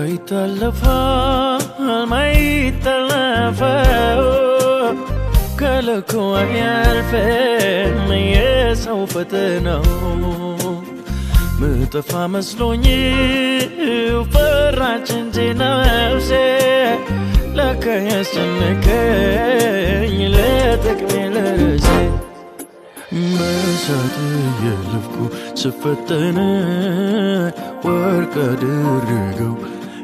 ይታለፋል ማይታለፈው ከልኩ አያልፍም የሰው ፈተናው ምጠፋ መስሎኝ ፈራች እንጂ ነፍሴ ለካ ያስጨነቀኝ ለጥቅሜ ለራሴ በእሳት እያለፍኩ ስፈተን ወርቅ አደረገው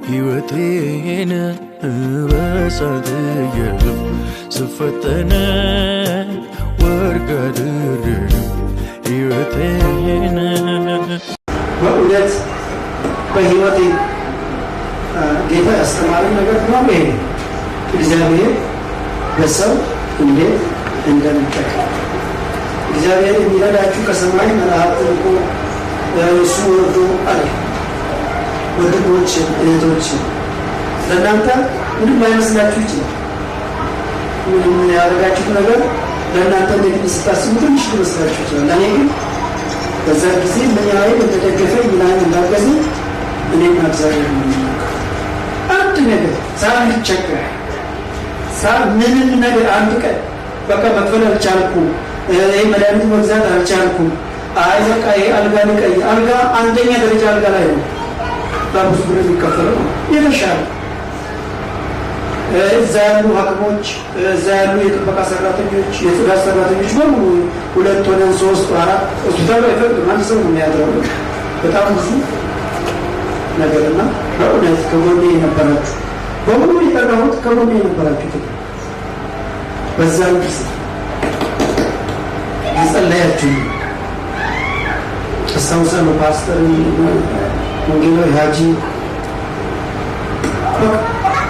ሕይወቴን በእሳት እያለፍኩ ስፈተን ወርቅ አደረገው ሕይወቴን በእውነት በሕይወቴ ጌታ ያስተማረኝ ነገር ነው። ይሄ እግዚአብሔር በሰው እንዴት እንደሚጠቀም እግዚአብሔር የሚረዳችሁ ከሰማይ መላእክት ልኮ እሱ ወርዶ አለ። ወንድሞች እህቶች ለእናንተ ምንም አይመስላችሁ ይችላል። ምንም ያደረጋችሁት ነገር ለእናንተ እንዴት ስታስቡ ትንሽ ሊመስላችሁ ይችላል። ለእኔ ግን በዛ ጊዜ ምን ያህል እንደደገፈኝ ምን ያህል እንዳገዘኝ እኔና እግዚአብሔር አንድ ነገር ሳልቸገር ምንም ነገር አንድ ቀን በቃ መክፈል አልቻልኩም፣ ይሄ መድኃኒት መግዛት አልቻልኩም፣ አይ በቃ ይሄ አልጋ ልቀይ፣ አልጋ አንደኛ ደረጃ አልጋ ላይ ነው በብዙ ብር የሚከፈለው የተሻለ እዛ ያሉ ሐኪሞች እዛ ያሉ የጥበቃ ሰራተኞች የጽዳት ሰራተኞች በሙሉ 2 ሆነን 3 4 ሆስፒታል አይፈቅድም አንድ ሰው ነው የሚያድረው። በጣም ብዙ ነገርና በእውነት ከጎኔ የነበራችሁ በሙሉ የጠራሁት ከጎኔ የነበራችሁ በዛን ጊዜ የጸለያችሁ አስታውሳለሁ። ፓስተር ወንጌላዊ ሀጂ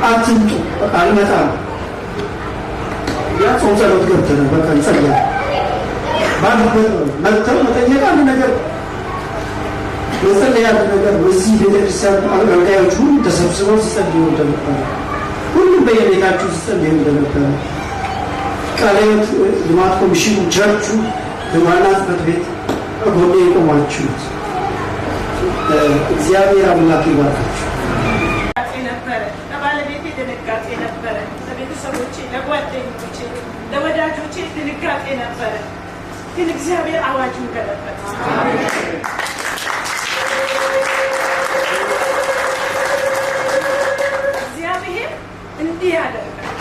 አትምጡ አልመጣም ያ ጾም ጸሎት ገብተን በቃ እንጸልያለን ባሉበት መጥተው መጠየቅ አንድ ነገር መጸለይ አንድ ነገር በዚህ ቤተክርስቲያን አገልጋዮች ሁሉ ተሰብስበው ሲጸልዩ እንደነበረ ሁሉም በየቤታችሁ ሲጸልዩ እንደነበረ ቃለ ሕይወት ልማት ኮሚሽኑ ቸርቹ በዋና ጽሕፈት ቤት ጎኔ የቆማችሁት እግዚአብሔር አምላክ ይባርካችሁ። ድንጋጤ ነበረ። ለቤተሰቦቼ፣ ለጓደኞቼ፣ ለወዳጆቼ ድንጋጤ ነበረ። ግን እግዚአብሔር አዋጁን ገለበጠ። እግዚአብሔር እንዲህ ያደርጋል።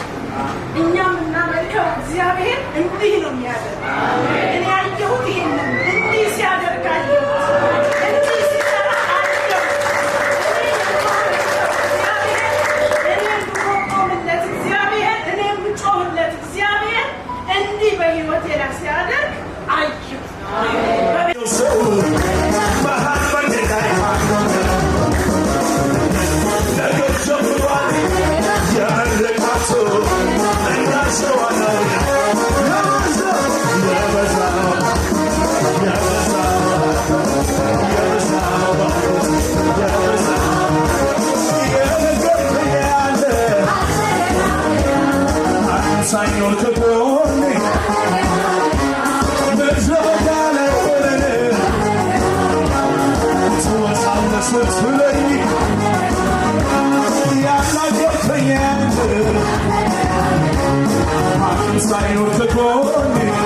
እኛም እናመልከው እግዚአብሔር እንዲህ ነው የሚያደርገው። እኔ ያየሁት ይሄንን እንዲህ ሲያደርጋለሁ Sign of the